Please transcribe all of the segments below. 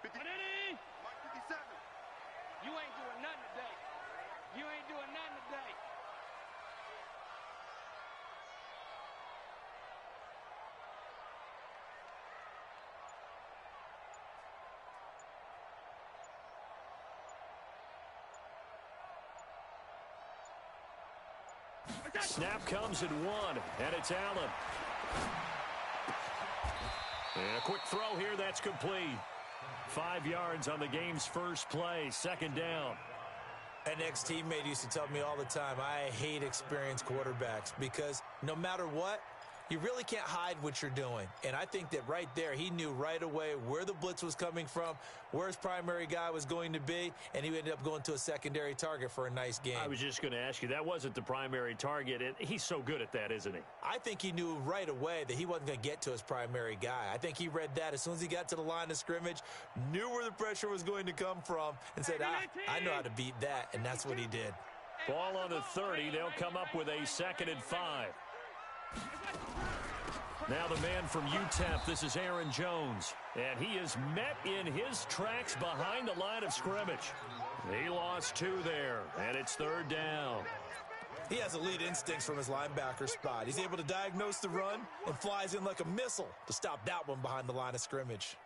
Mike 57. You ain't doing nothing today. You ain't doing nothing today. Snap comes at 1, and it's Allen. And a quick throw here, that's complete. 5 yards on the game's first play, second down. An ex-teammate used to tell me all the time, I hate experienced quarterbacks because no matter what, you really can't hide what you're doing. And I think that right there, he knew right away where the blitz was coming from, where his primary guy was going to be, and he ended up going to a secondary target for a nice game. I was just going to ask you, that wasn't the primary target, and he's so good at that, isn't he? I think he knew right away that he wasn't going to get to his primary guy. I think he read that as soon as he got to the line of scrimmage, knew where the pressure was going to come from, and said, I know how to beat that, and that's what he did. Ball on the 30. They'll come up with a 2nd and 5. Now the man from UTEP, this is Aaron Jones. And he is met in his tracks behind the line of scrimmage. He lost 2 there, and it's 3rd down. He has elite instincts from his linebacker spot. He's able to diagnose the run and flies in like a missile to stop that one behind the line of scrimmage.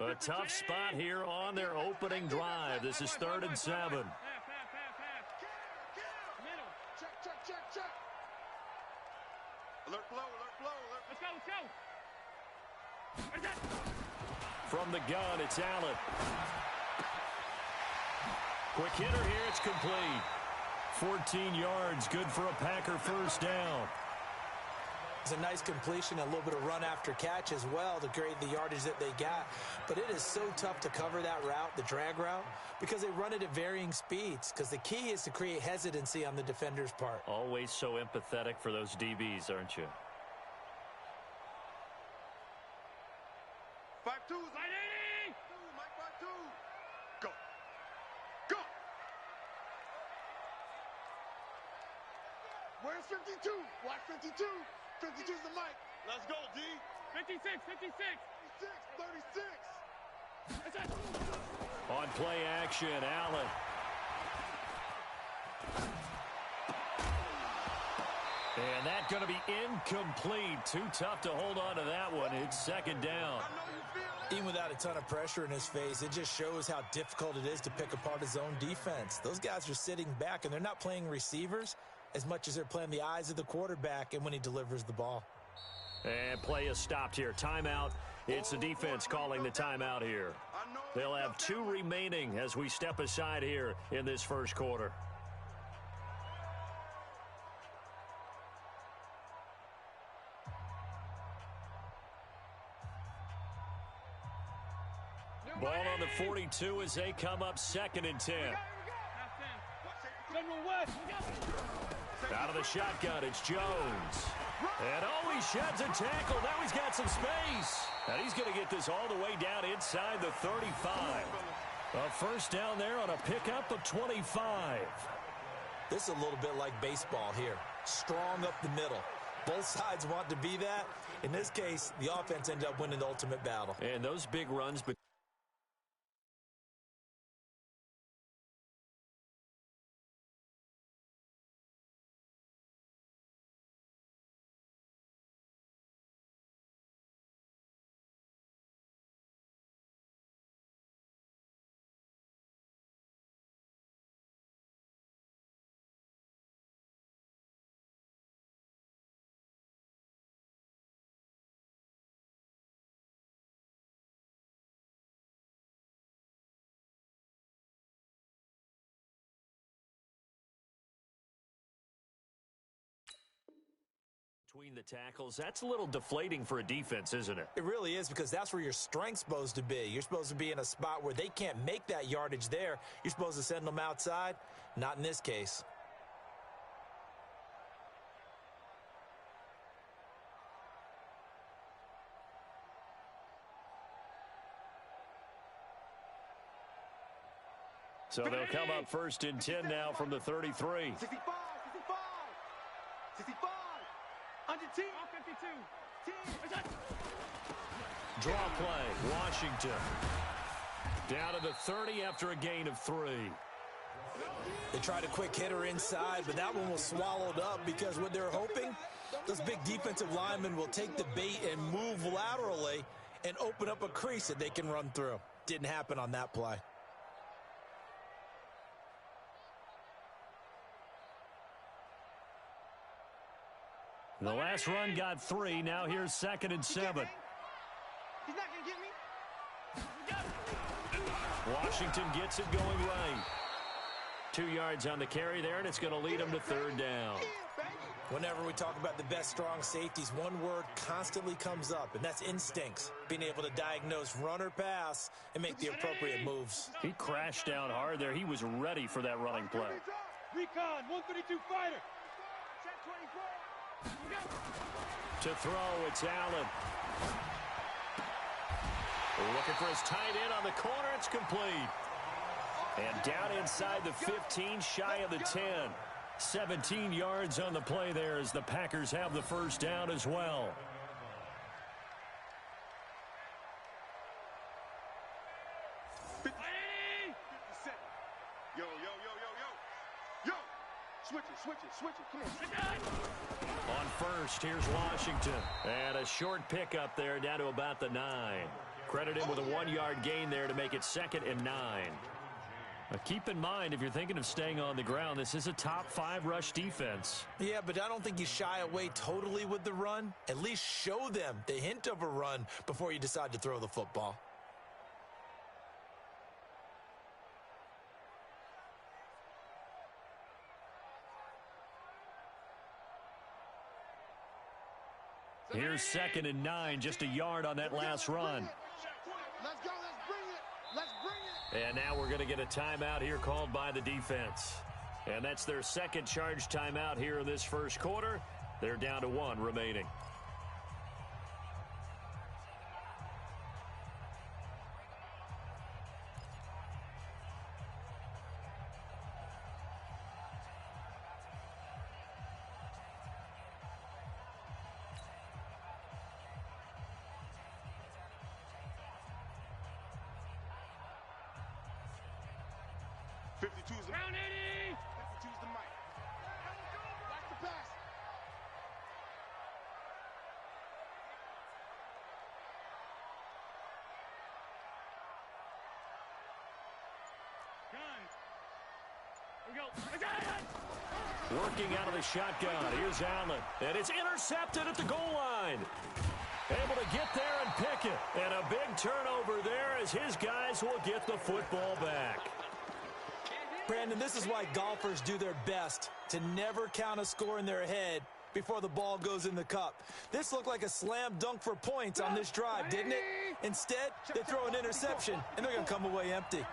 A tough spot here on their opening drive. This is 3rd and 7. Middle. Check. Alert flow. Let's go. From the gun, it's Allen. Quick hitter here, it's complete. 14 yards, good for a Packer first down. It's a nice completion, a little bit of run after catch as well to create the yardage that they got. But it is so tough to cover that route, the drag route, because they run it at varying speeds. Because the key is to create hesitancy on the defender's part. Always so empathetic for those DBs, aren't you? 5-2. Mike 5-2. Go. Where's 52? Watch 52. 52's the mic. Let's go, D. 56. 36. On play action, Allen. And that's going to be incomplete. Too tough to hold on to that one. It's 2nd down. Even without a ton of pressure in his face, it just shows how difficult it is to pick apart his own defense. Those guys are sitting back, and they're not playing receivers as much as they're playing the eyes of the quarterback and when he delivers the ball. And play is stopped here. Timeout. It's the defense calling the timeout here. They'll have 2 remaining as we step aside here in this first quarter. Ball on the 42 as they come up 2nd and 10. Out of the shotgun, it's Jones. And he sheds a tackle. Now he's got some space. And he's going to get this all the way down inside the 35. A first down there on a pickup of 25. This is a little bit like baseball here. Strong up the middle. Both sides want to be that. In this case, the offense ended up winning the ultimate battle. And those big runs, but between the tackles, that's a little deflating for a defense, isn't it? It really is, because that's where your strength's supposed to be. You're supposed to be in a spot where they can't make that yardage there. You're supposed to send them outside. Not in this case. So they'll come up 1st and 10 now from the 33. 65. On your team. On 52. Team. Draw play, Washington. Down to the 30 after a gain of 3. They tried a quick hitter inside, but that one was swallowed up because what they're hoping, those big defensive linemen will take the bait and move laterally and open up a crease that they can run through. Didn't happen on that play. The last run got 3. Now here's 2nd and 7. He's not going to get me. Washington gets it going right. 2 yards on the carry there, and it's going to lead them to 3rd down. Whenever we talk about the best strong safeties, one word constantly comes up, and that's instincts. Being able to diagnose run or pass and make the appropriate moves. He crashed down hard there. He was ready for that running play. Recon, 132 fighter. To throw, it's Allen. Looking for his tight end on the corner. It's complete. And down inside the 15, shy of the 10. 17 yards on the play there as the Packers have the first down as well. Yo. Switch it. Come on. On first, here's Washington. And a short pickup there down to about the 9. Credit him with a 1-yard gain there to make it 2nd and 9. Now keep in mind, if you're thinking of staying on the ground, this is a top 5 rush defense. Yeah, but I don't think you shy away totally with the run. At least show them the hint of a run before you decide to throw the football. Here's 2nd and 9, just a yard on that last run. Let's go. Let's bring it. And now we're going to get a timeout here called by the defense. And that's their second charge timeout here in this first quarter. They're down to 1 remaining. Round 80. 52's the mic. Watch the pass. Working out of the shotgun. Here's Allen. And it's intercepted at the goal line. Able to get there and pick it. And a big turnover there as his guys will get the football back. Brandon, this is why golfers do their best to never count a score in their head before the ball goes in the cup. This looked like a slam dunk for points on this drive, didn't it? Instead, they throw an interception, and they're going to come away empty.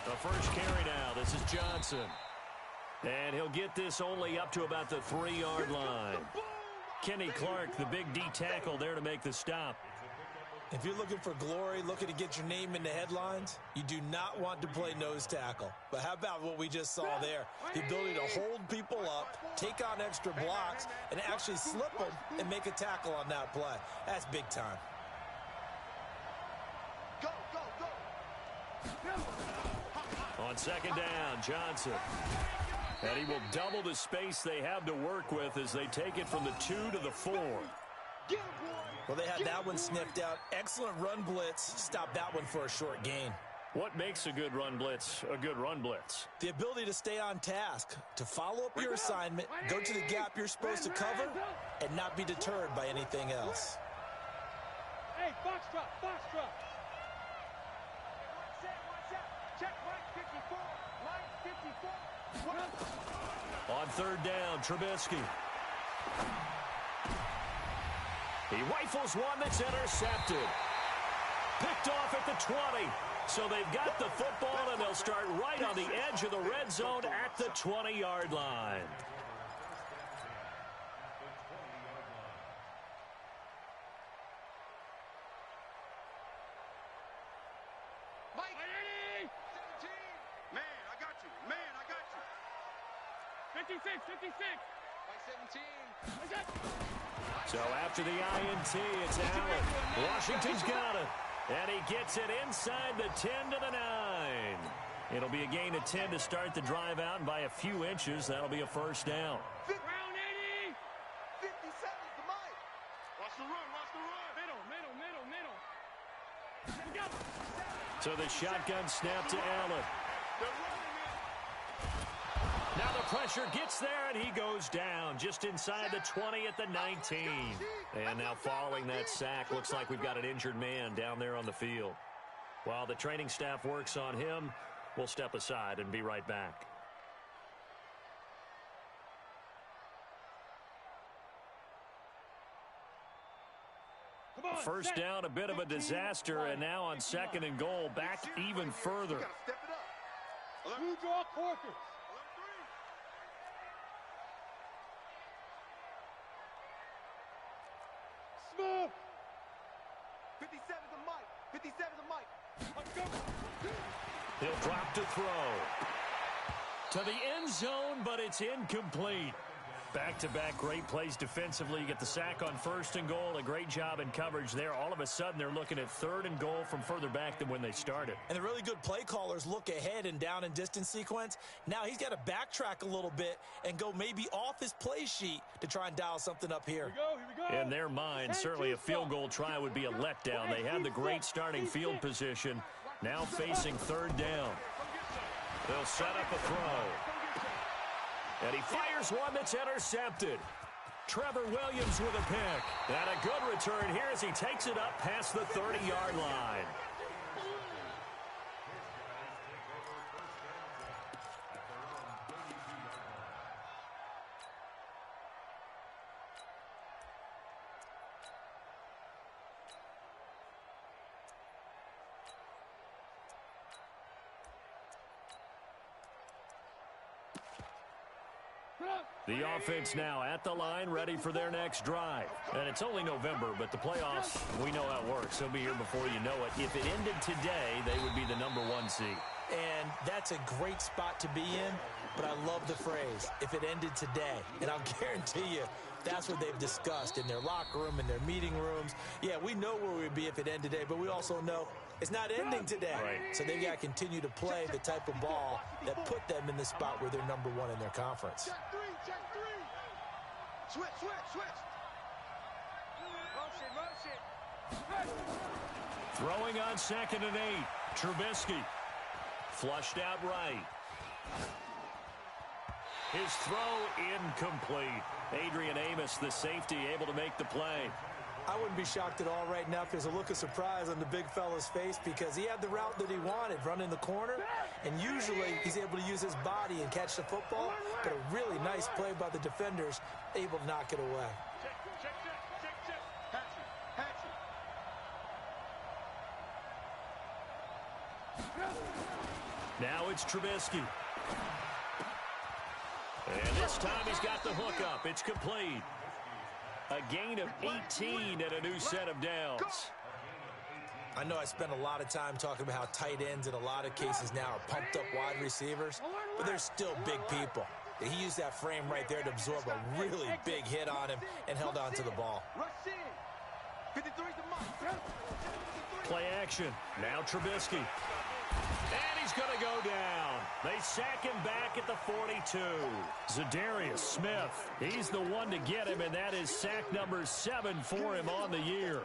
The first carry now. This is Johnson. And he'll get this only up to about the 3-yard line. Kenny Clark, the big D tackle there to make the stop. If you're looking for glory, looking to get your name in the headlines, you do not want to play nose tackle. But how about what we just saw there? The ability to hold people up, take on extra blocks, and actually slip them and make a tackle on that play. That's big time. Go. On 2nd down, Johnson. And he will double the space they have to work with as they take it from the 2 to the 4. Well, they had that one sniffed out. Excellent run blitz. Stop that one for a short gain. What makes a good run blitz a good run blitz? The ability to stay on task, to follow up your assignment, go to the gap you're supposed to cover, and not be deterred by anything else. Hey, box drop. Check line 54. Line 54. On 3rd down, Trubisky. He rifles one that's intercepted. Picked off at the 20. So they've got the football, and they'll start right on the edge of the red zone at the 20-yard line. Mike. 17. Man. 56, 56. By 17. So after the INT, it's Allen. Washington's got it. And he gets it inside the 10 to the 9. It'll be a gain of 10 to start the drive out, and by a few inches, that'll be a first down. Round 80. 57 is the mic. Watch the run, watch the run. Middle. So the shotgun snap to Allen. They're running it. Now the pressure gets there, and he goes down just inside the 20 at the 19. And now following that sack, looks like we've got an injured man down there on the field. While the training staff works on him, we'll step aside and be right back. First down, a bit of a disaster, and now on 2nd and goal, back even further. You gotta step it up. Who draw Corker? 11-3. Smith. 57 is the mic. 57 is the mic. He'll drop to throw. To the end zone, but it's incomplete. Back-to-back great plays defensively. You get the sack on 1st and goal. A great job in coverage there. All of a sudden, they're looking at 3rd and goal from further back than when they started. And the really good play callers look ahead and down and distance sequence. Now he's got to backtrack a little bit and go maybe off his play sheet to try and dial something up here. Here we go. In their mind, certainly a field goal try would be a letdown. They had the great starting field position. Now facing 3rd down. They'll set up a throw. And he fires one that's intercepted. Trevor Williams with a pick. And a good return here as he takes it up past the 30-yard line. The offense now at the line, ready for their next drive. And it's only November, but the playoffs, we know how it works. They'll be here before you know it. If it ended today, they would be the #1 seed. And that's a great spot to be in, but I love the phrase, if it ended today. And I'll guarantee you, that's what they've discussed in their locker room, in their meeting rooms. Yeah, we know where we'd be if it ended today, but we also know it's not ending today. Right. So they've got to continue to play the type of ball that put them in the spot where they're #1 in their conference. Check 3, check 3. Switch. Motion. Throwing on 2nd and 8. Trubisky. Flushed out right. His throw incomplete. Adrian Amos, the safety, able to make the play. I wouldn't be shocked at all right now if there's a look of surprise on the big fella's face because he had the route that he wanted, running the corner, and usually he's able to use his body and catch the football, but a really nice play by the defenders, able to knock it away. Check. Now it's Trubisky. And this time he's got the hook up. It's complete. A gain of 18 and a new set of downs. I know I spent a lot of time talking about how tight ends in a lot of cases now are pumped up wide receivers, but they're still big people. He used that frame right there to absorb a really big hit on him and held on to the ball. Rush in. 53 is the mark. Play action. Now Trubisky. And he's going to go down. They sack him back at the 42. Zadarius Smith. He's the one to get him, and that is sack number 7 for him on the year.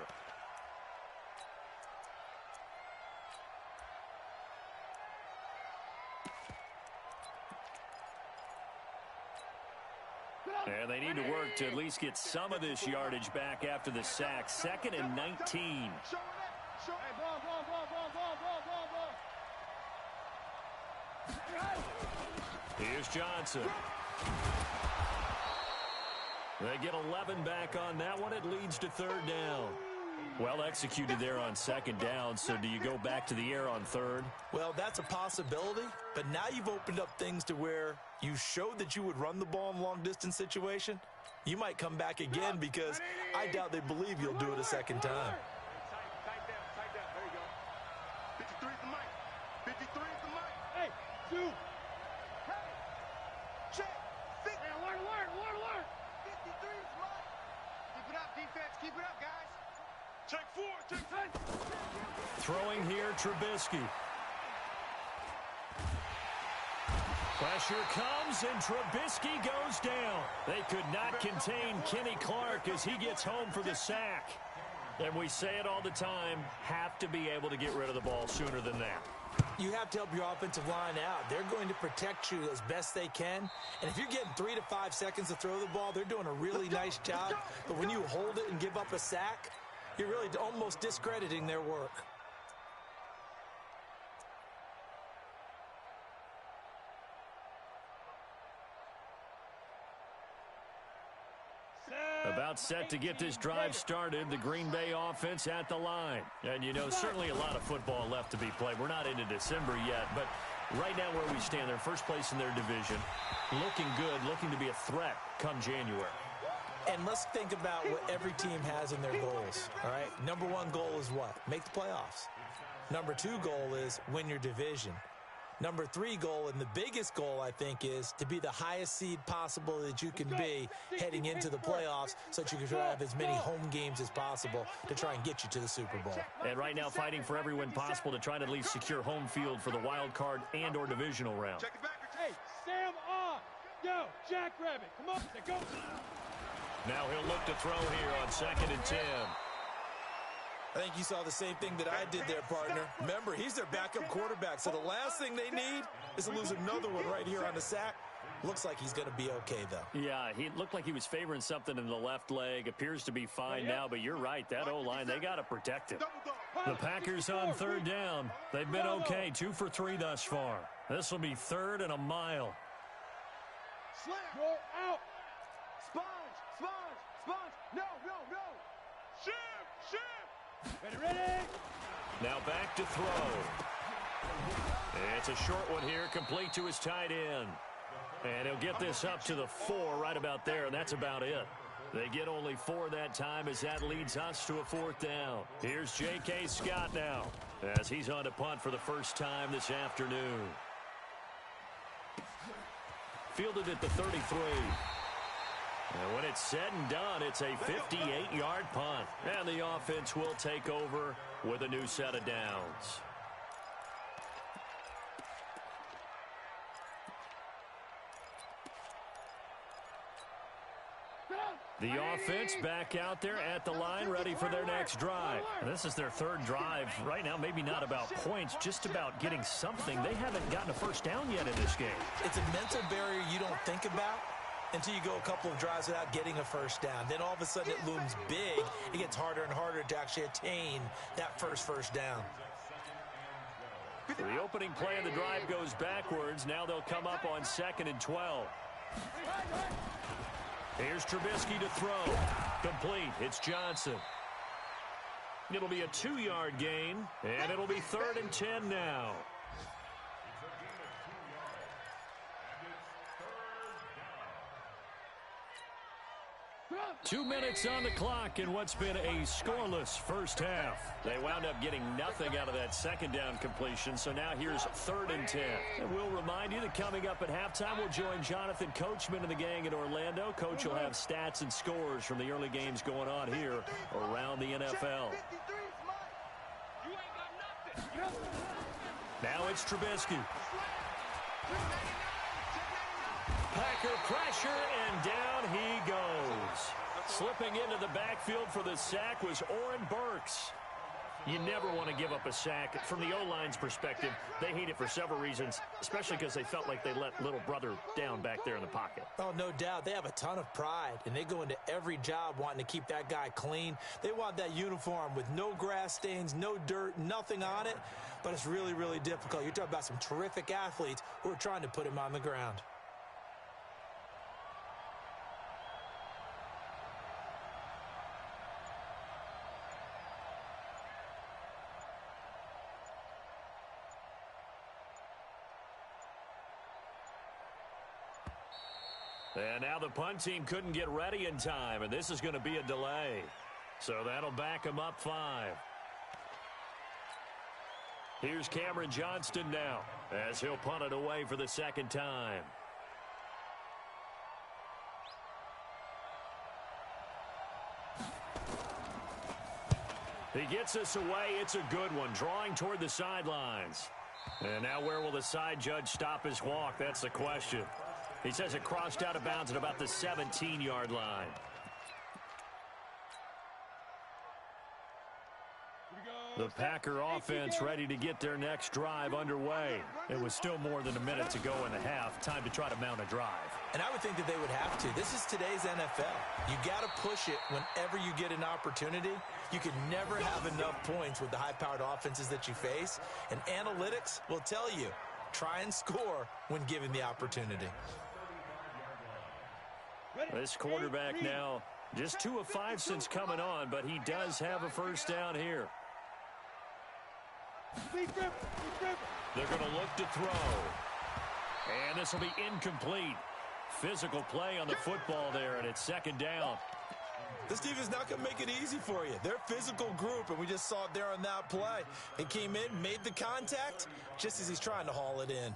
And they need to work to at least get some of this yardage back after the sack. 2nd and 19. Here's Johnson. They get 11 back on that one. It leads to 3rd down. Well executed there on 2nd down. So do you go back to the air on 3rd? Well, that's a possibility, but now you've opened up things to where you showed that you would run the ball in a long-distance situation. You might come back again because I doubt they believe you'll do it a second time. Tight down. There you go. 53 is the mic. 53 is the mic. Hey, shoot. Check. defense. Keep it up, guys. Take 4. Take 10. Throwing here, Trubisky. Pressure comes, and Trubisky goes down. They could not contain Kenny Clark as he gets home for the sack. And we say it all the time, have to be able to get rid of the ball sooner than that. You have to help your offensive line out. They're going to protect you as best they can. And if you're getting 3 to 5 seconds to throw the ball, they're doing a really nice job. But when you hold it and give up a sack, you're really almost discrediting their work. About set to get this drive started, the Green Bay offense at the line. And, you know, certainly a lot of football left to be played. We're not into December yet, but right now where we stand, they're first place in their division. Looking good, looking to be a threat come January. And let's think about what every team has in their goals, all right? Number 1 goal is what? Make the playoffs. Number 2 goal is win your division. Number 3 goal, and the biggest goal, I think, is to be the highest seed possible that you can be heading into the playoffs so that you can have as many home games as possible to try and get you to the Super Bowl. And right now fighting for every win possible to try to at least secure home field for the wild card and or divisional round. Hey, Sam on. Yo, Jackrabbit, come on, go. Now he'll look to throw here on 2nd and 10. I think you saw the same thing that I did there, partner. Remember, he's their backup quarterback, so the last thing they need is to lose another one right here on the sack. Looks like he's going to be okay, though. Yeah, he looked like he was favoring something in the left leg. Appears to be fine now, but you're right. That O-line, they got to protect him. The Packers on 3rd down. They've been okay, 2 for 3 thus far. This will be 3rd and a mile. Slam. Roll out. Sponge. No. Shim. Ready. Now back to throw. It's a short one here, complete to his tight end. And he'll get this up to the 4 right about there, and that's about it. They get only 4 that time as that leads us to a 4th down. Here's J.K. Scott now as he's on to punt for the first time this afternoon. Fielded at the 33. And when it's said and done, it's a 58-yard punt. And the offense will take over with a new set of downs. The offense back out there at the line, ready for their next drive. And this is their 3rd drive. Right now, maybe not about points, just about getting something. They haven't gotten a first down yet in this game. It's a mental barrier you don't think about until you go a couple of drives without getting a first down. Then all of a sudden it looms big. It gets harder and harder to actually attain that first down. The opening play of the drive goes backwards. Now they'll come up on 2nd and 12. Here's Trubisky to throw. Complete. It's Johnson. It'll be a 2-yard gain, and it'll be 3rd and 10 now. 2 minutes on the clock in what's been a scoreless first half. They wound up getting nothing out of that 2nd down completion, so now here's 3rd and 10. And we'll remind you that coming up at halftime, we'll join Jonathan Coachman and the gang in Orlando. Coach will have stats and scores from the early games going on here around the NFL. Now it's Trubisky. Packer pressure, and down he goes. Slipping into the backfield for the sack was Oren Burks. You never want to give up a sack. From the O-line's perspective, they hate it for several reasons, especially because they felt like they let little brother down back there in the pocket. Oh, no doubt. They have a ton of pride, and they go into every job wanting to keep that guy clean. They want that uniform with no grass stains, no dirt, nothing on it, but it's really, really difficult. You're talking about some terrific athletes who are trying to put him on the ground. And now the punt team couldn't get ready in time, and this is going to be a delay. So that'll back them up 5. Here's Cameron Johnston now as he'll punt it away for the 2nd time. He gets us away. It's a good one, drawing toward the sidelines. And now where will the side judge stop his walk? That's the question. He says it crossed out of bounds at about the 17-yard line. The Packer offense ready to get their next drive underway. It was still more than a minute to go in the half. Time to try to mount a drive. And I would think that they would have to. This is today's NFL. You got to push it whenever you get an opportunity. You can never have enough points with the high-powered offenses that you face. And analytics will tell you, try and score when given the opportunity. This quarterback now just 2 of 5 since coming on, but he does have a first down here. They're going to look to throw. And this will be incomplete. Physical play on the football there, and it's second down. This defense not going to make it easy for you. They're a physical group, and we just saw it there on that play. He came in, made the contact, just as he's trying to haul it in.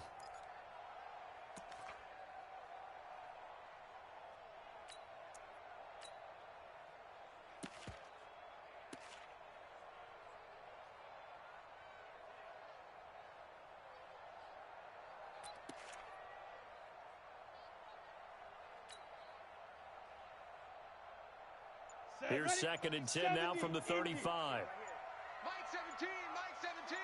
Here's 2nd and 10 now from the 35. Mike 17, Mike 17.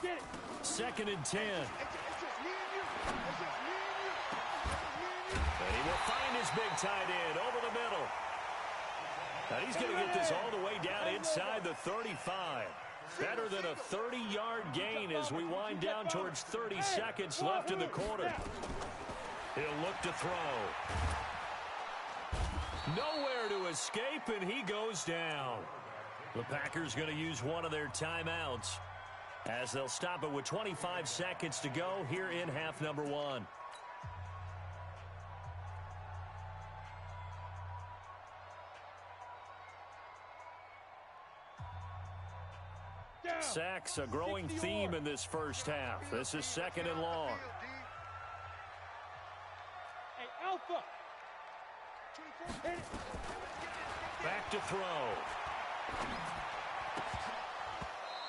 Get it. 2nd and 10. It's just me and you. It's just me and you. And he will find his big tight end over the middle. And he's going to get this all the way down inside the 35. Better than a 30-yard gain as we wind down towards 30 seconds left in the quarter. He'll look to throw. Nowhere to escape, and he goes down. The Packers going to use one of their timeouts as they'll stop it with 25 seconds to go here in half number 1. Sacks, a growing theme in this first half. This is 2nd and long. Hey, Alpha. Back to throw.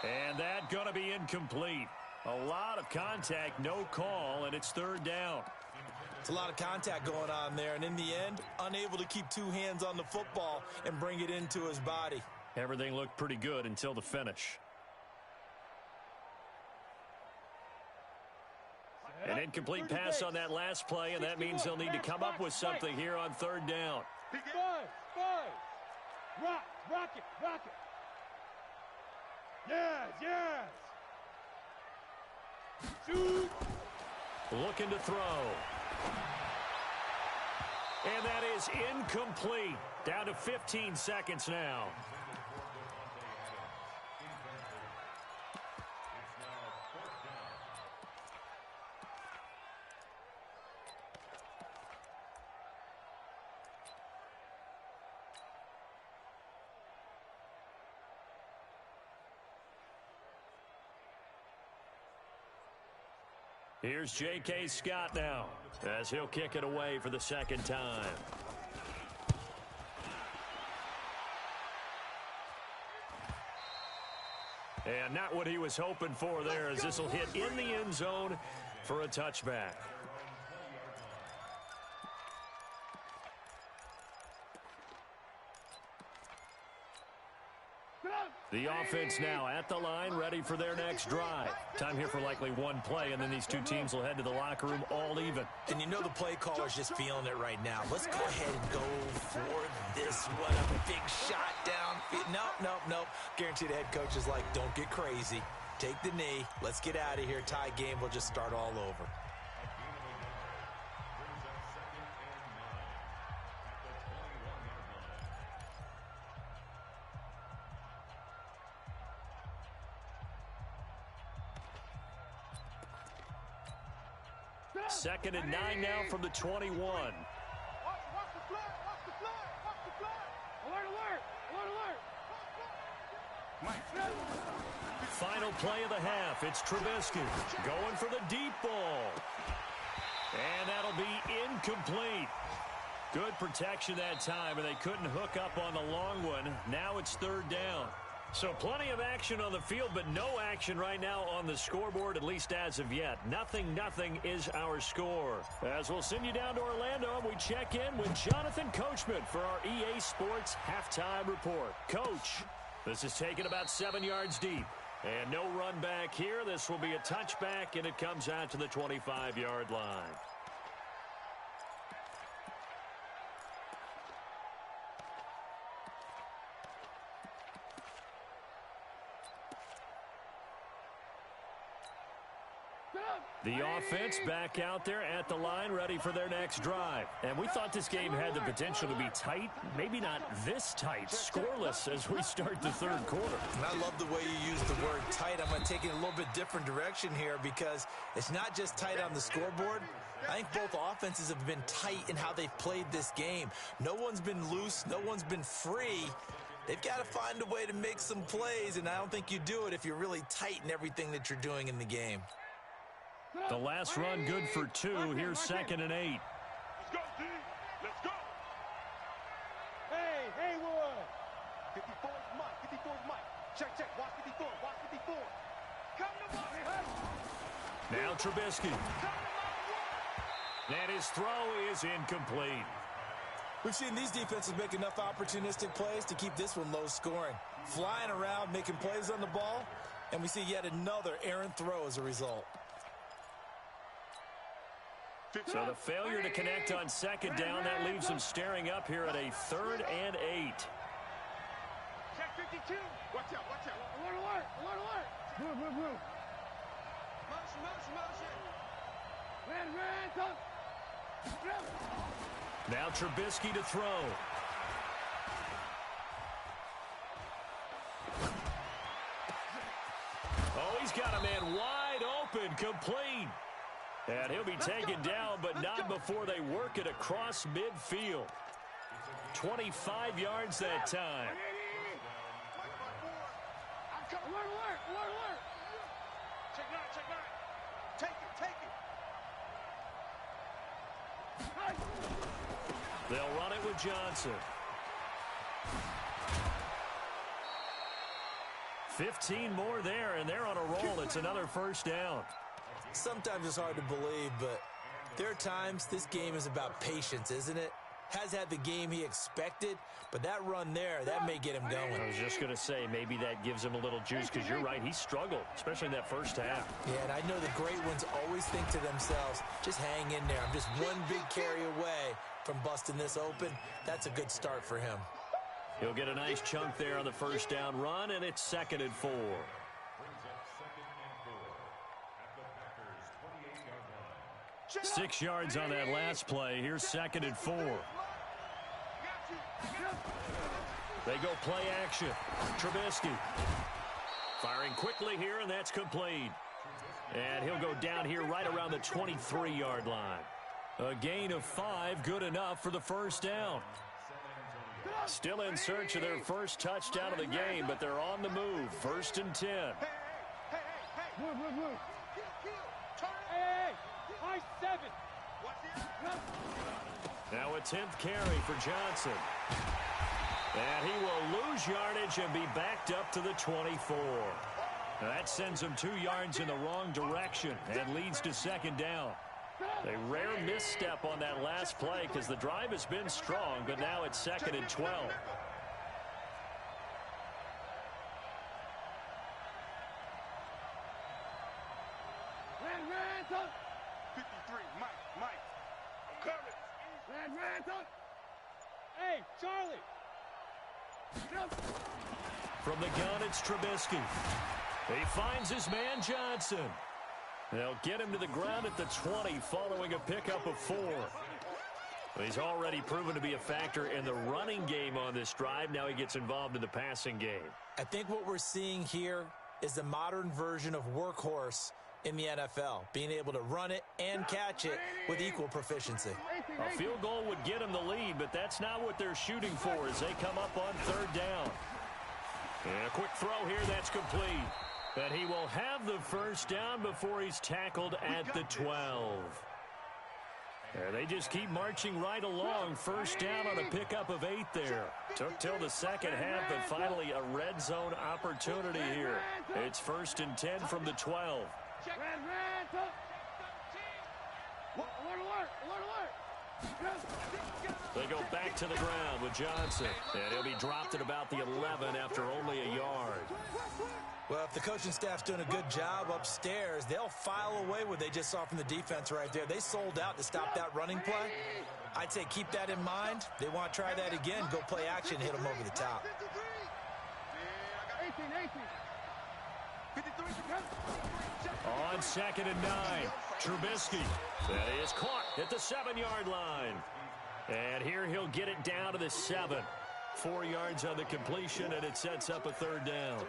And that going to be incomplete. A lot of contact, no call, and it's 3rd down. It's a lot of contact going on there, and in the end, unable to keep 2 hands on the football and bring it into his body. Everything looked pretty good until the finish. An incomplete pass on that last play, and that means they'll need to come up with something here on 3rd down. Five. Rock it. Yes. Shoot. Looking to throw. And that is incomplete. Down to 15 seconds now. Here's J.K. Scott now as he'll kick it away for the 2nd time. And not what he was hoping for there, as this will hit in the end zone for a touchback. The offense now at the line, ready for their next drive. Time here for likely one play, and then these two teams will head to the locker room all even. And you know the play caller's just feeling it right now. Let's go ahead and go for this one. A big shot down. Nope. Guarantee the head coach is like, don't get crazy. Take the knee. Let's get out of here. Tie game. We'll just start all over. Second and 9 now from the 21. Watch the flag. Alert. Final play of the half. It's Trubisky going for the deep ball. And that'll be incomplete. Good protection that time, and they couldn't hook up on the long one. Now it's 3rd down. So plenty of action on the field, but no action right now on the scoreboard, at least as of yet. 0-0 is our score. As we'll send you down to Orlando, and we check in with Jonathan Coachman for our EA Sports Halftime Report. Coach, this is taken about 7 yards deep. And no run back here. This will be a touchback, and it comes out to the 25-yard line. The offense back out there at the line, ready for their next drive. And we thought this game had the potential to be tight, maybe not this tight, scoreless as we start the third quarter. And I love the way you use the word tight. I'm going to take it a little bit different direction here because it's not just tight on the scoreboard. I think both offenses have been tight in how they've played this game. No one's been loose. No one's been free. They've got to find a way to make some plays, and I don't think you do it if you're really tight in everything that you're doing in the game. The last run good for 2. Here's 2nd and 8. Let's go, D. Let's go. Hey, Haywood. 54 is Mike. 54 is Mike. Check. Watch 54. Watch 54. Come to Mike. Now Trubisky. And his throw is incomplete. We've seen these defenses make enough opportunistic plays to keep this one low scoring. Flying around, making plays on the ball, and we see yet another errant throw as a result. So the failure to connect on 2nd down, that leaves them staring up here at a 3rd and 8. Check 52. Watch out. Alert. Move. Motion. Ran. Now Trubisky to throw. Oh, he's got a man wide open, complete. And he'll be taken down, but not before they work it across midfield. 25 yards that time. Alert. Check 9. Take it. They'll run it with Johnson. 15 more there, and they're on a roll. It's another first down. Sometimes it's hard to believe, but there are times this game is about patience, isn't it? Has had the game he expected, but that run there, that may get him going. I was just going to say, maybe that gives him a little juice, because you're right, he struggled, especially in that first half. Yeah, and I know the great ones always think to themselves, just hang in there. I'm just one big carry away from busting this open. That's a good start for him. He'll get a nice chunk there on the first down run, and it's 2nd and 4. 6 yards on that last play. Here's 2nd and 4. They go play action. Trubisky firing quickly here, and that's complete. And he'll go down here right around the 23-yard line. A gain of 5, good enough for the first down. Still in search of their first touchdown of the game, but they're on the move. 1st and 10. Move. Hey. High 7. Now a 10th carry for Johnson. And he will lose yardage and be backed up to the 24. Now that sends him 2 yards in the wrong direction and leads to 2nd down. A rare misstep on that last play because the drive has been strong, but now it's 2nd and 12. Ran. 53, Mike. I'm coming. Ran. Hey, Charlie. From the gun, it's Trubisky. He finds his man Johnson. They'll get him to the ground at the 20 following a pickup of 4. He's already proven to be a factor in the running game on this drive. Now he gets involved in the passing game. I think what we're seeing here is the modern version of workhorse in the NFL, being able to run it and catch it with equal proficiency. A field goal would get him the lead, but that's not what they're shooting for as they come up on 3rd down. And a quick throw here, that's complete. But he will have the first down before he's tackled at the 12. And they just keep marching right along. First down on a pickup of 8 there. Took till the second half, but finally a red zone opportunity here. It's 1st and 10 from the 12. They go back to the ground with Johnson. And he'll be dropped at about the 11 after only a yard. Well, if the coaching staff's doing a good job upstairs, they'll file away what they just saw from the defense right there. They sold out to stop that running play. I'd say keep that in mind. They want to try that again, go play action, hit them over the top. 53. On 2nd and 9, Trubisky. That is caught at the 7-yard line. And here he'll get it down to the 7. 4 yards on the completion, and it sets up a 3rd down.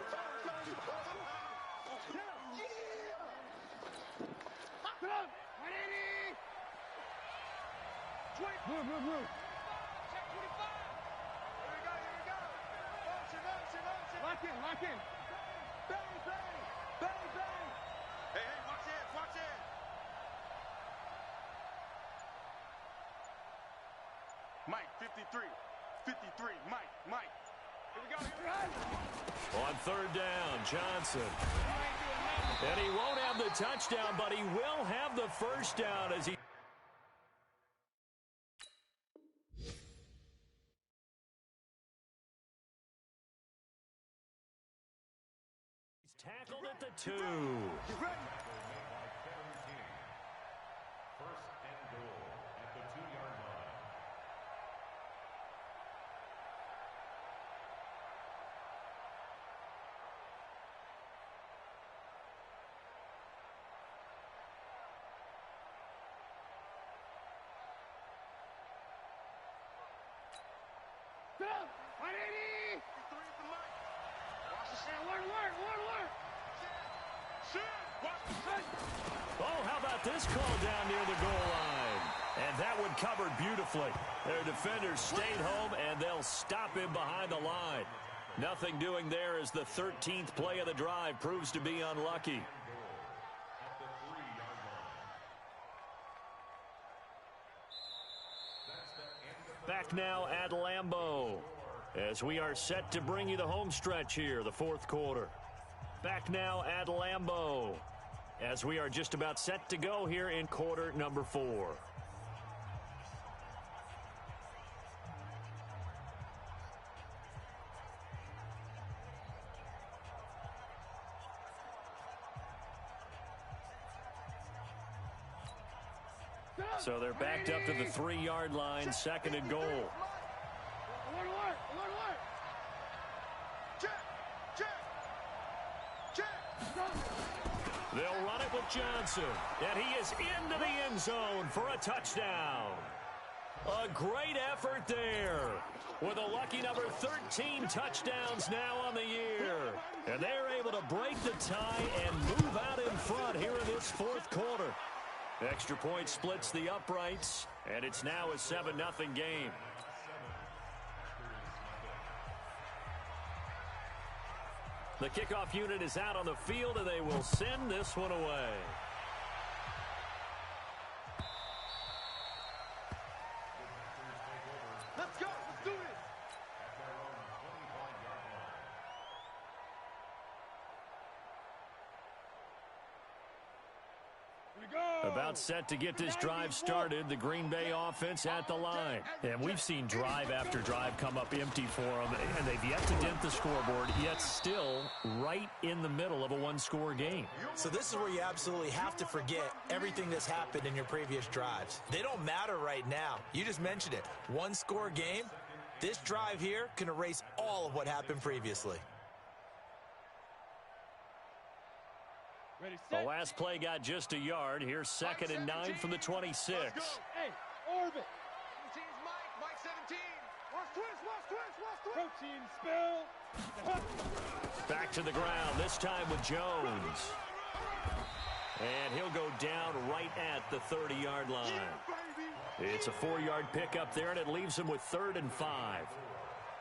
Move. Lock in. Bang. Hey, watch it. Mike, 53, Mike. Here we go. On 3rd down, Johnson. And he won't have the touchdown, but he will have the 1st down as he... Tackled at the 2. Get ready. First and goal at the 2-yard line. Oh, how about this call down near the goal line? And that one covered beautifully. Their defenders stayed home, and they'll stop him behind the line. Nothing doing there as the 13th play of the drive proves to be unlucky. Back now at Lambeau as we are set to bring you the home stretch here, the 4th quarter. Back now at Lambeau as we are just about set to go here in quarter number 4. So they're backed up to the 3-yard line, 2nd and goal. They'll run it with Johnson, and he is into the end zone for a touchdown. A great effort there with a lucky number 13 touchdowns now on the year. And they're able to break the tie and move out in front here in this 4th quarter. Extra point splits the uprights, and it's now a 7-0 game. The kickoff unit is out on the field, and they will send this one away. Let's go. Let's do this. About set to get this drive started, the Green Bay offense at the line. And we've seen drive after drive come up empty for them, and they've yet to dent the scoreboard, yet still right in the middle of a 1-score game. So this is where you absolutely have to forget everything that's happened in your previous drives. They don't matter right now. You just mentioned it. 1-score game. This drive here can erase all of what happened previously. Ready, The set. last play got just a yard. Here's 2nd and 9 from the 26. Hey, orbit. Mike 17. Watch twist. Protein spill. Back to the ground, this time with Jones. And he'll go down right at the 30-yard line. It's a 4-yard pickup there, and it leaves him with 3rd and 5.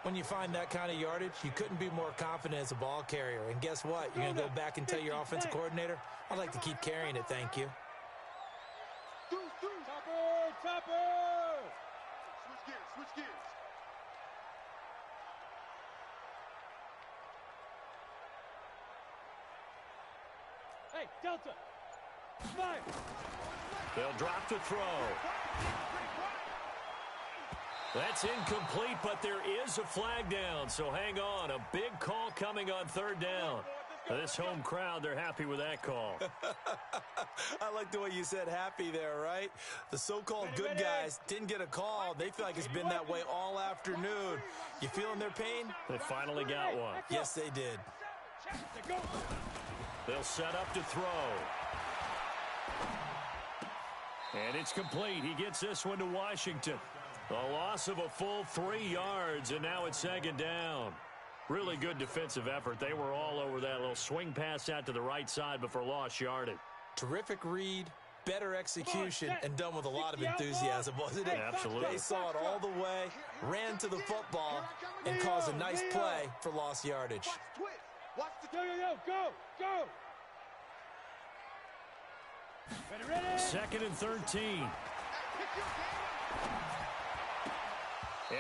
When you find that kind of yardage, you couldn't be more confident as a ball carrier. And guess what? You're going to go back and tell your offensive coordinator, I'd like to keep carrying it, thank you. Top Hey, Delta. Fire. They'll drop the throw. That's incomplete, but there is a flag down, so hang on. A big call coming on third down. This home crowd, they're happy with that call. I like the way you said happy there, right? The so-called good guys didn't get a call. They feel like it's been that way all afternoon. You feeling their pain? They finally got one. Yes, they did. They'll set up to throw. And it's complete. He gets this one to Washington. A loss of a full 3 yards, and now it's second down. Really good defensive effort. They were all over that little swing pass out to the right side before lost yardage. Terrific read, better execution, and done with a lot of enthusiasm, wasn't it? Absolutely. They saw it all the way, ran to the football, and caused a nice play for lost yardage. Watch the Go. Ready. Second and 13.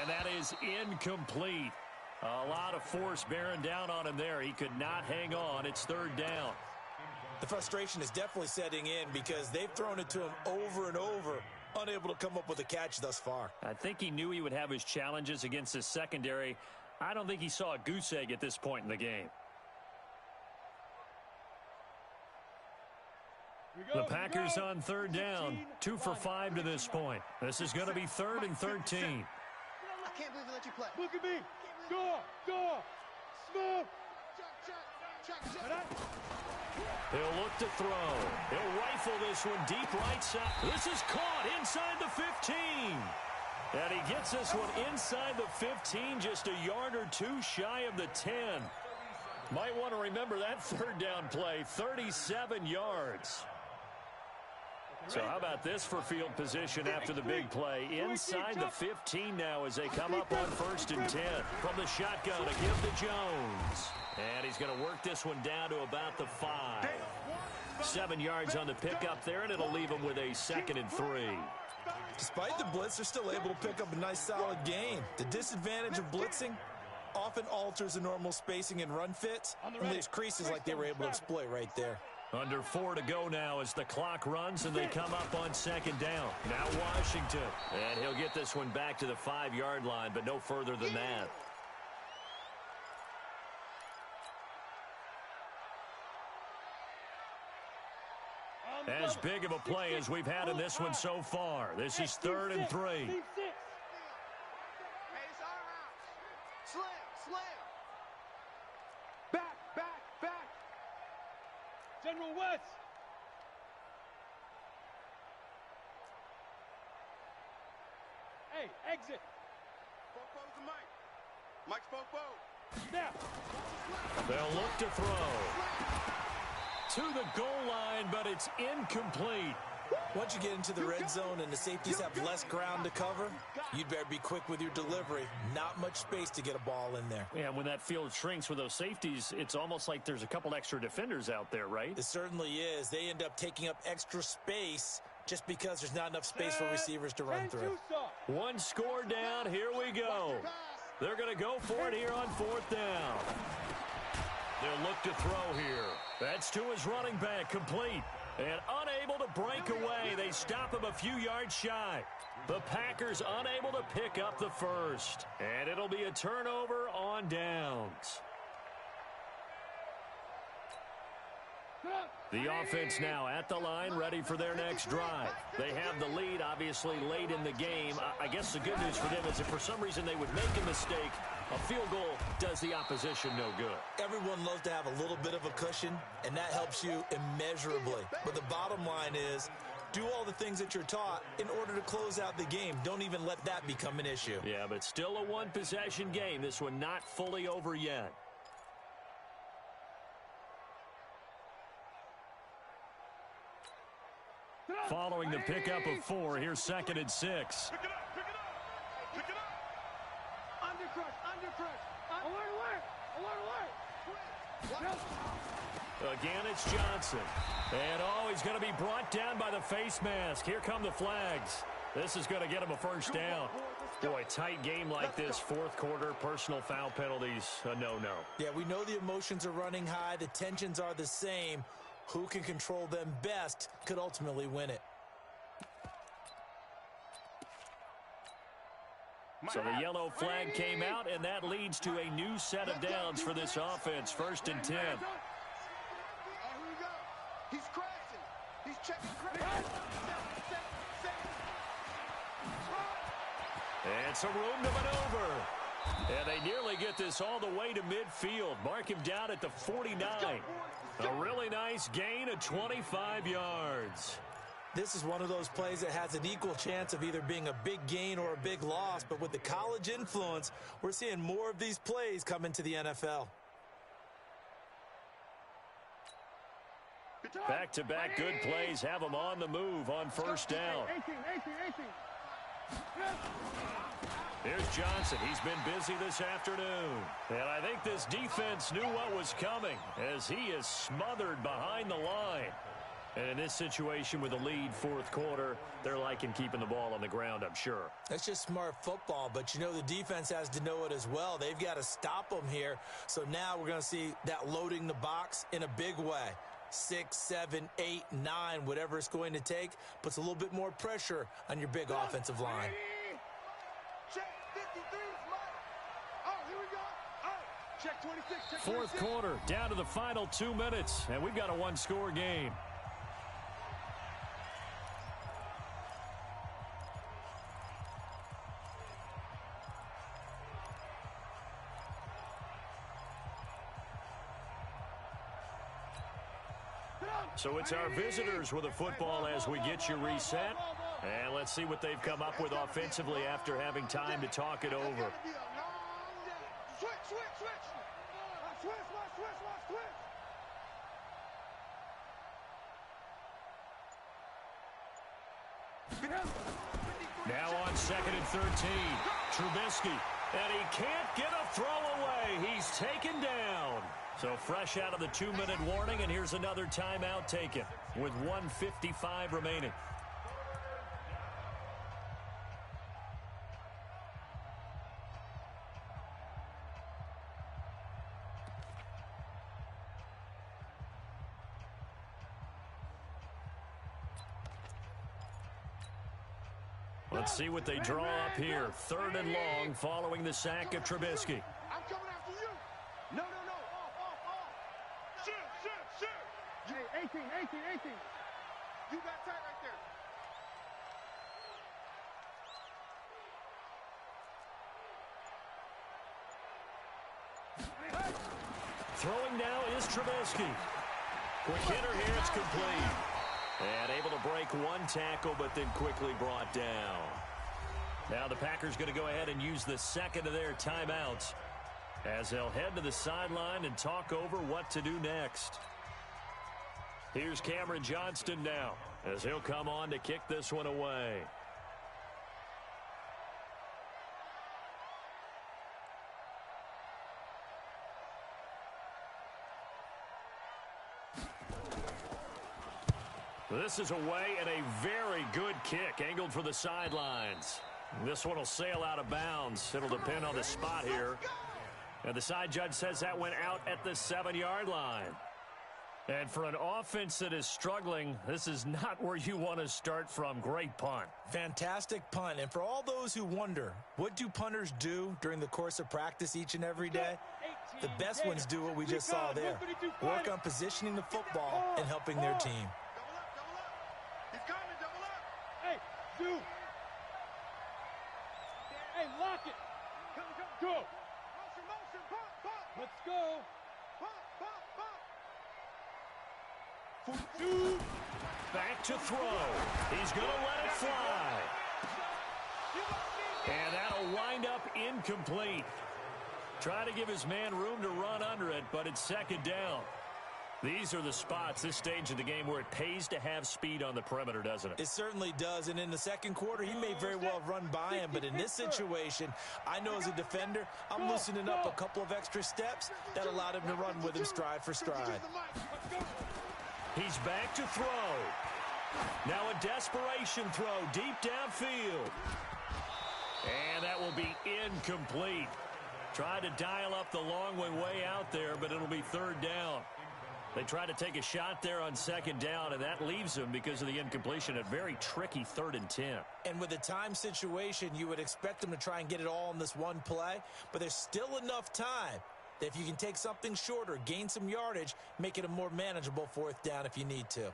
And that is incomplete. A lot of force bearing down on him there. He could not hang on. It's third down. The frustration is definitely setting in because they've thrown it to him over and over, unable to come up with a catch thus far. I think he knew he would have his challenges against his secondary. I don't think he saw a goose egg at this point in the game. The Packers on third down, 2 for 5 to this point. This is going to be third and 13. I can't believe they let you play. Look at me. Go. Smooth. He'll look to throw. He'll rifle this one deep right side. This is caught inside the 15. And he gets this one inside the 15, just a yard or two shy of the 10. Might want to remember that third down play, 37 yards. So how about this for field position after the big play? Inside the 15 now as they come up on first and 10. From the shotgun to give to Jones. And he's going to work this one down to about the 5. 7 yards on the pickup there, and it'll leave him with a second and 3. Despite the blitz, they're still able to pick up a nice solid gain. The disadvantage of blitzing often alters the normal spacing and run fits, and leaves creases like they were able to exploit right there. Under 4 to go now as the clock runs and they come up on second down. Now Washington. And he'll get this one back to the 5-yard line, but no further than that. As big of a play as we've had in this one so far. This is third and 3. Hey, it's our house. Slam. Back. General West. Hey, exit. Popo's the Mike. Mike's Popo. Now. They'll look to throw. To the goal line, but it's incomplete. Once you get into the red zone and the safeties have less ground to cover, you'd better be quick with your delivery. Not much space to get a ball in there. Yeah, when that field shrinks with those safeties, it's almost like there's a couple extra defenders out there, right? It certainly is. They end up taking up extra space just because there's not enough space for receivers to run through. One score down. Here we go. They're going to go for it here on fourth down. They'll look to throw here. That's to his running back, complete. And unable to break away. They stop him a few yards shy. The Packers unable to pick up the first. And it'll be a turnover on downs. The offense now at the line, ready for their next drive. They have the lead, obviously, late in the game. I guess the good news for them is if for some reason they would make a mistake, a field goal does the opposition no good. Everyone loves to have a little bit of a cushion, and that helps you immeasurably. But the bottom line is, do all the things that you're taught in order to close out the game. Don't even let that become an issue. Yeah, but still a one-possession game. This one not fully over yet. Following the pickup of 4, here's second and 6. Pick it up. Under crush. Alert. Again, it's Johnson. And, he's going to be brought down by the face mask. Here come the flags. This is going to get him a first down. Boy, tight game like this, fourth quarter, personal foul penalties, a no-no. Yeah, we know the emotions are running high. The tensions are the same. Who can control them best could ultimately win it. So the yellow flag came out, and that leads to a new set of downs for this offense. 1st and 10. Here we go. He's crashing. He's checking crashing. It's a room to maneuver. And they nearly get this all the way to midfield. Mark him down at the 49. A really nice gain of 25 yards. This is one of those plays that has an equal chance of either being a big gain or a big loss, but with the college influence, we're seeing more of these plays come into the NFL. Back-to-back good plays have them on the move on 1st down. 18. Here's Johnson. He's been busy this afternoon. And I think this defense knew what was coming as he is smothered behind the line. And in this situation with the lead 4th quarter, they're liking keeping the ball on the ground, I'm sure. That's just smart football, but you know the defense has to know it as well. They've got to stop them here. So now we're going to see that loading the box in a big way. 6, 7, 8, 9, whatever it's going to take, puts a little bit more pressure on your big offensive line. Check 53, Mike. Oh, here we go. Oh, check 26. Check 4th 26. quarter, down to the final 2 minutes, and we've got a 1-score game. So it's our visitors with the football as we get you reset. And let's see what they've come up with offensively after having time to talk it over. Now on 2nd and 13, Trubisky. And he can't get a throw away. He's taken down. So fresh out of the 2-minute warning, and here's another timeout taken with 1:55 remaining. Let's see what they draw up here. 3rd and long following the sack of Trubisky. I'm coming after you. No. Off. Shoot. Hey, 18. You got tight right there. Throwing now is Trubisky. Quick hitter here, it's complete. And able to break one tackle, but then quickly brought down. Now the Packers going to go ahead and use the 2nd of their timeouts as they'll head to the sideline and talk over what to do next. Here's Cameron Johnston now as he'll come on to kick this one away. This is away and a very good kick angled for the sidelines. This one will sail out of bounds. It'll depend on the spot here. And the side judge says that went out at the 7-yard line. And for an offense that is struggling, this is not where you want to start from. Great punt. Fantastic punt. And for all those who wonder, what do punters do during the course of practice each and every day? The best ones do what we just saw there. Work on positioning the football and helping their team. He's coming, double up. Hey, Zoo. Hey, lock it. Come. Go. Motion, pump. Let's go. Pump. Back to throw. He's going to let it fly. And that'll wind up incomplete. Trying to give his man room to run under it, but it's 2nd down. These are the spots, this stage of the game, where it pays to have speed on the perimeter, doesn't it? It certainly does, and in the 2nd quarter, he may very well run by him, but in this situation, I know as a defender, I'm loosening up a couple of extra steps that allowed him to run with him stride for stride. He's back to throw. Now a desperation throw deep downfield. And that will be incomplete. Tried to dial up the long way out there, but it'll be 3rd down. They try to take a shot there on second down, and that leaves them, because of the incompletion, a very tricky 3rd and 10. And with the time situation, you would expect them to try and get it all in this one play, but there's still enough time that if you can take something shorter, gain some yardage, make it a more manageable 4th down if you need to.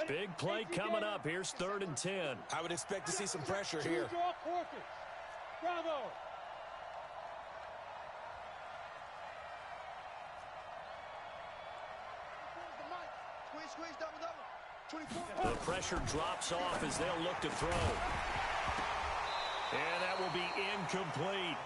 Big play coming up. Here's 3rd and 10. I would expect to see some pressure here. Bravo. Squeeze, double. The pressure drops off as they'll look to throw. And that will be incomplete.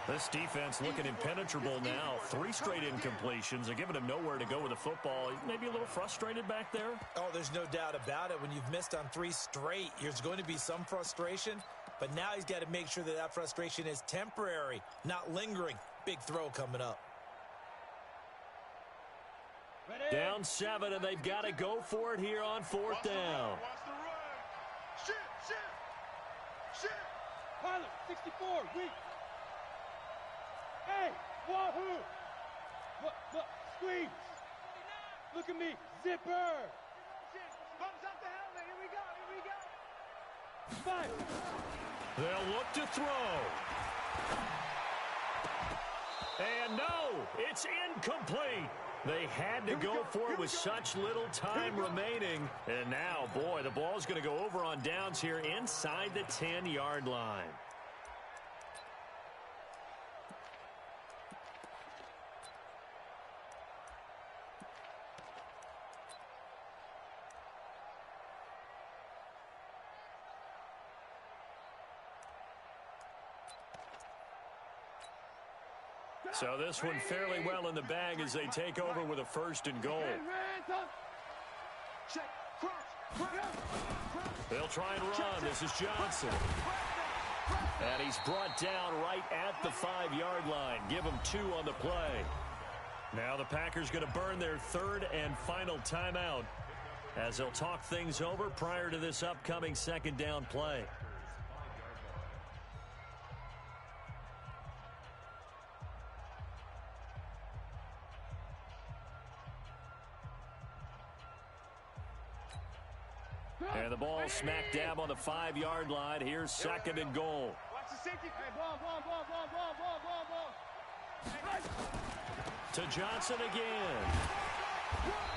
This defense looking impenetrable now. 3 straight incompletions. They're giving him nowhere to go with the football. Maybe a little frustrated back there. Oh, there's no doubt about it. When you've missed on 3 straight, there's going to be some frustration. But now he's got to make sure that that frustration is temporary, not lingering. Big throw coming up. Down 7, and they've got to go for it here on 4th down. Shit. Pilot, 64, weak. Hey, wahoo! Look, squeeze. Look at me, zipper. Bumps up the helmet. Here we go. Five. They'll look to throw. And no, it's incomplete. They had to go for it with such little time remaining. And now, boy, the ball's going to go over on downs here inside the 10-yard line. So this one fairly well in the bag as they take over with a 1st and goal. They'll try and run. This is Johnson. And he's brought down right at the 5-yard line. Give him 2 on the play. Now the Packers going to burn their 3rd and final timeout as they'll talk things over prior to this upcoming 2nd down play. And the ball smack dab on the 5-yard line. Here's 2nd and goal. Watch the safety. Hey, ball. To Johnson again.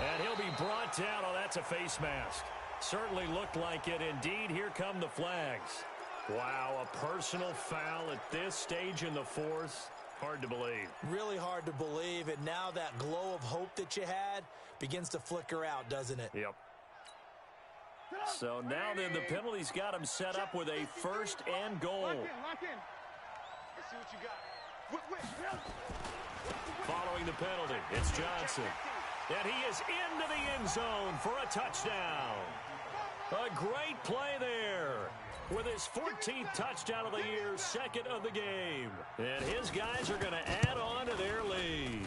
And he'll be brought down. Oh, that's a face mask. Certainly looked like it. Indeed, here come the flags. Wow, a personal foul at this stage in the 4th. Hard to believe. Really hard to believe. And now that glow of hope that you had begins to flicker out, doesn't it? Yep. So now then the penalty's got him set up with a 1st and goal. Lock in. Let's see what you got. Following the penalty, it's Johnson. And he is into the end zone for a touchdown. A great play there. With his 14th touchdown of the year, 2nd of the game. And his guys are going to add on to their lead.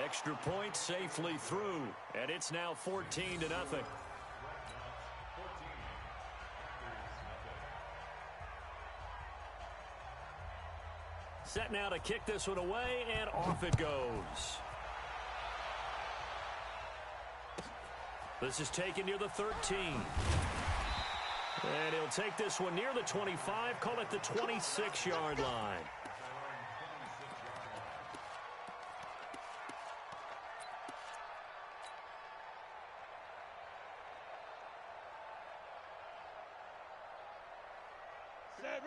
Extra point safely through. And it's now 14-0. Set now to kick this one away, and off it goes. This is taken near the 13. And he'll take this one near the 25, call it the 26-yard line.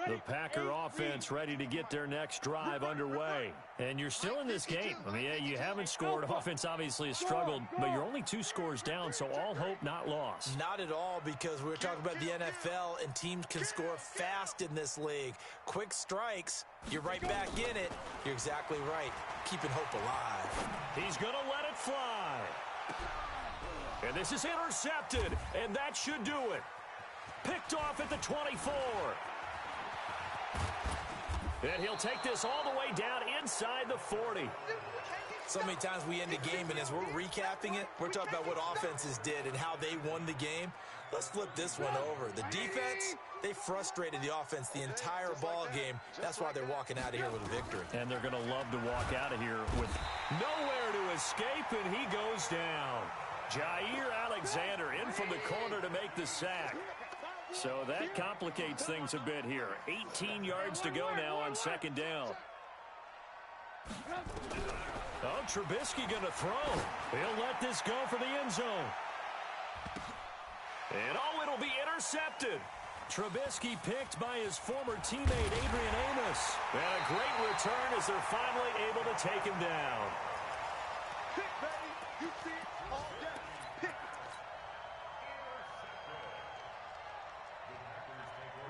The Packer offense ready to get their next drive underway. And you're still in this game. I mean, yeah, you haven't scored. Offense obviously has struggled, but you're only 2 scores down, so all hope not lost. Not at all, because we're talking about the NFL, and teams can score fast in this league. Quick strikes, you're right back in it. You're exactly right. Keeping hope alive. He's going to let it fly. And this is intercepted, and that should do it. Picked off at the 24. And he'll take this all the way down inside the 40. So many times we end a game, and as we're recapping it, we're talking about what offenses did and how they won the game. Let's flip this one over. The defense, they frustrated the offense the entire ball game. That's why they're walking out of here with a victory. And they're going to love to walk out of here with nowhere to escape, and he goes down. Jair Alexander in from the corner to make the sack. So that complicates things a bit here. 18 yards to go now on second down. Oh, Trubisky going to throw. He'll let this go for the end zone. And oh, it'll be intercepted. Trubisky picked by his former teammate Adrian Amos. And a great return as they're finally able to take him down. Pick, baby. You see it all day. Pick.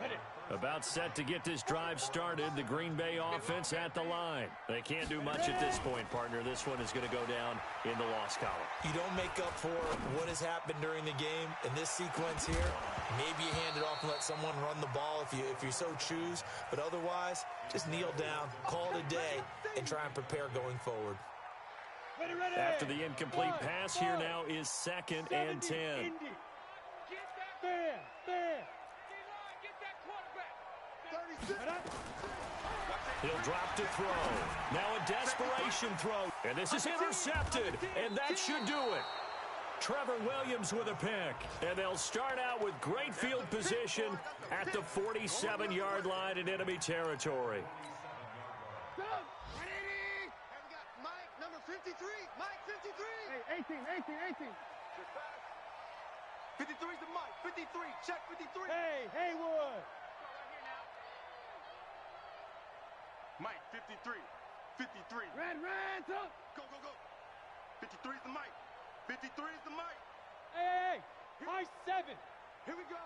Ready. About set to get this drive started. The Green Bay offense at the line. They can't do much at this point, partner. This one is going to go down in the loss column. You don't make up for what has happened during the game in this sequence here. Maybe you hand it off and let someone run the ball if you so choose. But otherwise, just kneel down, call it a day, and try and prepare going forward. Ready, ready. After the incomplete pass, here now is 2nd and 10. Indy. Bam, bam. He'll drop to throw. Now a desperation throw. And this is intercepted. And that should do it. Trevor Williams with a pick. And they'll start out with great field position at the 47-yard line in enemy territory. And we got Mike, number 53. Mike, 53. Hey, 18. 53 is the Mike. 53. Check 53. Hey, Haywood. Mike, 53. 53. Red, up. Go. 53 is the Mike. 53 is the Mike. Hey, Mike 7. Here we go.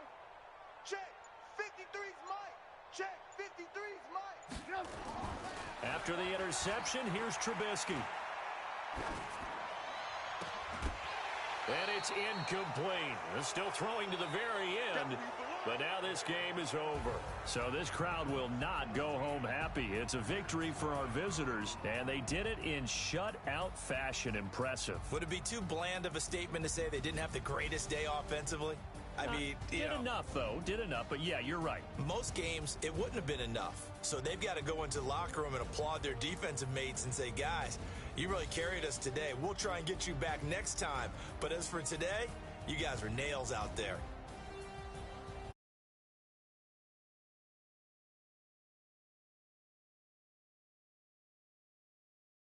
Check. 53 is Mike. Check. 53 is Mike. After the interception, here's Trubisky. And it's incomplete. They're still throwing to the very end. But now this game is over. So this crowd will not go home happy. It's a victory for our visitors, and they did it in shutout fashion. Impressive. Would it be too bland of a statement to say they didn't have the greatest day offensively? I mean, did enough, though. Did enough. But, yeah, you're right. Most games, it wouldn't have been enough. So they've got to go into the locker room and applaud their defensive mates and say, guys, you really carried us today. We'll try and get you back next time. But as for today, you guys were nails out there.